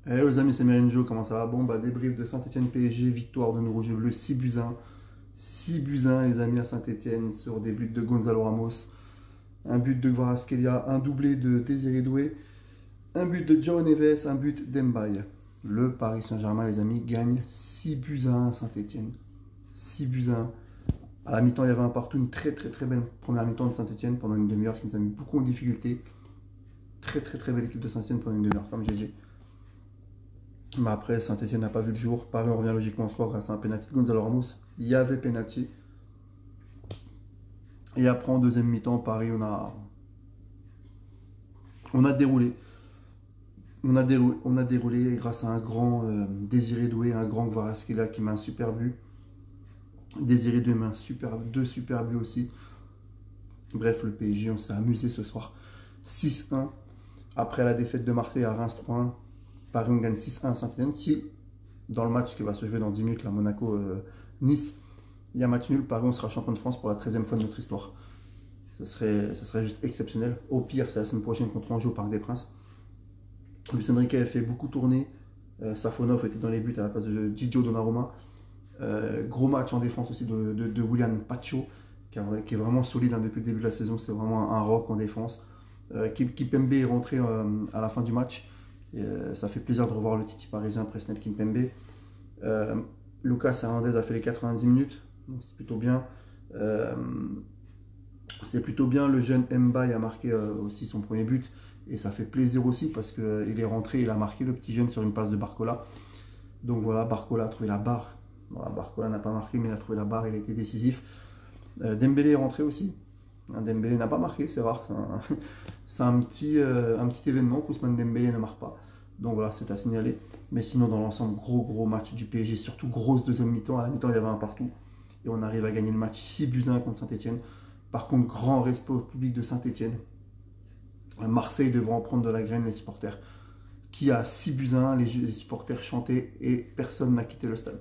Hello les amis, c'est Merenjo, comment ça va? Bon, débrief de Saint-Etienne PSG, victoire de nos rouges et bleus, 6 buts 1. 6 buts 1 les amis à Saint-Etienne sur des buts de Gonzalo Ramos, un but de Kvaratskhelia, un doublé de Désiré Doué, un but de João Neves, un but d'Mbaye. Le Paris Saint-Germain les amis gagne 6 buts 1 à Saint-Etienne. 6 buts 1. À la mi-temps, il y avait un partout, une très belle première mi-temps de Saint-Etienne pendant une demi-heure qui nous a mis beaucoup en difficulté. Très belle équipe de Saint-Etienne pendant une demi-heure, comme GG. Mais après, Saint-Etienne n'a pas vu le jour. Paris revient logiquement au score grâce à un pénalty de Gonzalo Ramos. Il y avait pénalty. Et après, en deuxième mi-temps, Paris, on a déroulé. On a déroulé grâce à un grand Désiré Doué, un grand Kvaratskhelia qui met un super but. Désiré Doué met deux super buts aussi. Bref, le PSG, on s'est amusé ce soir. 6-1. Après la défaite de Marseille à Reims 3-1. Paris, on gagne 6-1 à Saint-Etienne. Si, dans le match qui va se jouer dans 10 minutes, là, Monaco-Nice, il y a match nul, Paris, on sera champion de France pour la 13e fois de notre histoire. Ça serait juste exceptionnel. Au pire, c'est la semaine prochaine contre Angers au Parc des Princes. Luis Enrique a fait beaucoup tourner. Safonov était dans les buts à la place de Gigio Donnarumma. Gros match en défense aussi de Willian Pacho, qui est vraiment solide depuis le début de la saison. C'est vraiment un rock en défense. Kimpembe est rentré à la fin du match. Et, ça fait plaisir de revoir le Titi parisien, Presnel Kimpembe. Lucas Hernandez a fait les 90 minutes, donc c'est plutôt bien. Le jeune Mbaye a marqué aussi son premier but. Et ça fait plaisir aussi parce qu'il est rentré, il a marqué le petit jeune sur une passe de Barcola. Donc voilà, Barcola a trouvé la barre. Voilà, Barcola n'a pas marqué, mais il a trouvé la barre, il a été décisif. Dembélé est rentré aussi. Dembélé n'a pas marqué, c'est rare. C'est un petit événement. Ousmane Dembélé ne marque pas. Donc voilà, c'est à signaler. Mais sinon, dans l'ensemble, gros match du PSG. Surtout grosse deuxième mi-temps. À la mi-temps, il y avait un partout. Et on arrive à gagner le match 6 buts 1 contre Saint-Etienne. Par contre, grand respect au public de Saint-Etienne. Marseille devront en prendre de la graine, les supporters. Qui a 6 buts 1, les supporters chantaient et personne n'a quitté le stade.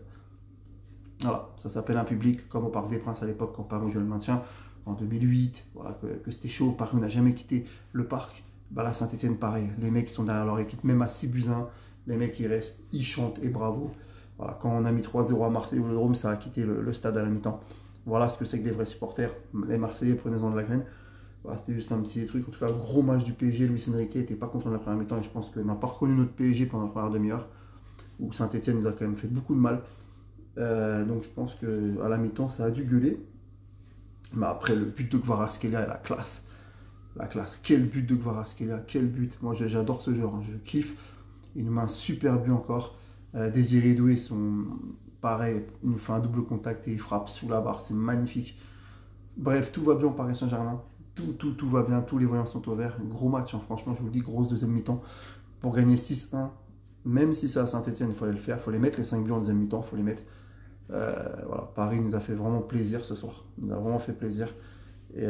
Voilà, ça s'appelle un public, comme au Parc des Princes à l'époque, quand Paris jouait le maintien, en 2008, voilà, que c'était chaud, Paris n'a jamais quitté le parc. Là, Saint-Etienne, pareil, les mecs sont derrière leur équipe, même à 6 buts 1, les mecs ils restent, ils chantent et bravo. Voilà, quand on a mis 3-0 à Marseille au Vélodrome, ça a quitté le stade à la mi-temps. Voilà ce que c'est que des vrais supporters. Les Marseillais, prenez-en de la graine. Voilà, c'était juste un petit truc. En tout cas, gros match du PSG. Luis Enrique n'était pas content de la première mi-temps et je pense qu'on n'a pas reconnu notre PSG pendant la première demi-heure, où Saint-Etienne nous a quand même fait beaucoup de mal. Donc je pense qu'à la mi-temps, ça a dû gueuler. Mais après, le but de Kvaratskhelia et la classe. La classe. Quel but de Kvaratskhelia, quel but. Moi, j'adore ce joueur, hein, je kiffe. Il nous met un super but encore. Désiré Doué, pareil, il nous fait un double contact et il frappe sous la barre. C'est magnifique. Bref, tout va bien au Paris Saint-Germain. Tout va bien, tous les voyants sont au vert. Gros match, hein, franchement, je vous le dis, grosse deuxième mi-temps. Pour gagner 6-1, même si c'est à Saint-Etienne, il fallait le faire. Il faut les mettre, les 5 buts en deuxième mi-temps, il faut les mettre. Voilà, Paris nous a fait vraiment plaisir ce soir. Il nous a vraiment fait plaisir. Et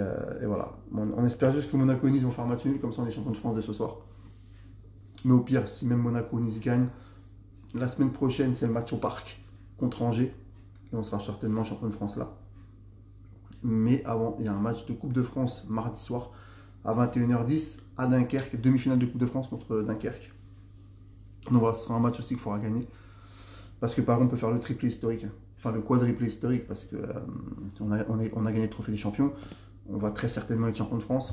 voilà, on espère juste que Monaco et Nice vont faire match nul, comme ça on est champion de France dès ce soir. Mais au pire, si même Monaco et Nice gagnent, la semaine prochaine, c'est le match au parc contre Angers. Et on sera certainement champion de France là. Mais avant, il y a un match de Coupe de France mardi soir à 21h10 à Dunkerque, demi-finale de Coupe de France contre Dunkerque. Donc voilà, ce sera un match aussi qu'il faudra gagner. Parce que par contre, on peut faire le triplé historique, enfin le quadruplé historique, parce que on a gagné le trophée des champions. On va très certainement être champion de France.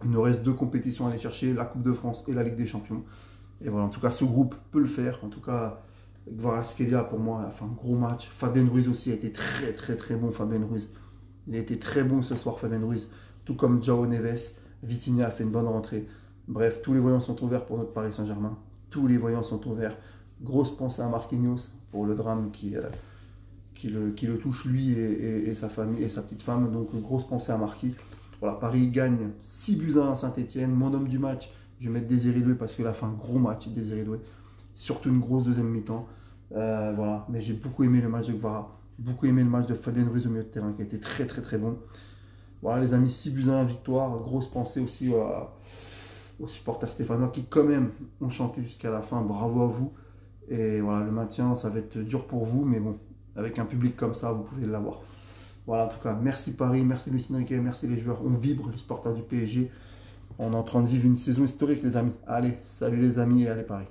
Il nous reste 2 compétitions à aller chercher, la Coupe de France et la Ligue des Champions. Et voilà, en tout cas, ce groupe peut le faire. En tout cas, Kvaratskhelia, pour moi, a fait un gros match. Fabien Ruiz aussi a été très bon, Fabien Ruiz. Il a été très bon ce soir, Fabien Ruiz. Tout comme João Neves. Vitinha a fait une bonne rentrée. Bref, tous les voyants sont ouverts pour notre Paris Saint-Germain. Tous les voyants sont ouverts. Grosse pensée à Marquinhos pour le drame qui le touche lui et sa famille et sa petite femme. Donc, grosse pensée à Marquis. Voilà, Paris gagne 6 buts 1 à Saint-Etienne. Mon homme du match, je vais mettre Désiré Doué parce qu'il a fait un gros match, Désiré Doué. Surtout une grosse deuxième mi-temps. Voilà, mais j'ai beaucoup aimé le match de Kvara. Beaucoup aimé le match de Fabien Ruiz au milieu de terrain qui a été très bon. Voilà les amis, 6 buts 1 victoire. Grosse pensée aussi aux supporters stéphanois qui quand même ont chanté jusqu'à la fin. Bravo à vous. Et voilà, le maintien, ça va être dur pour vous, mais bon, avec un public comme ça, vous pouvez l'avoir. Voilà, en tout cas, merci Paris, merci Luis Enrique, merci les joueurs. On vibre, les supporters du PSG. On est en train de vivre une saison historique, les amis. Allez, salut les amis et allez Paris.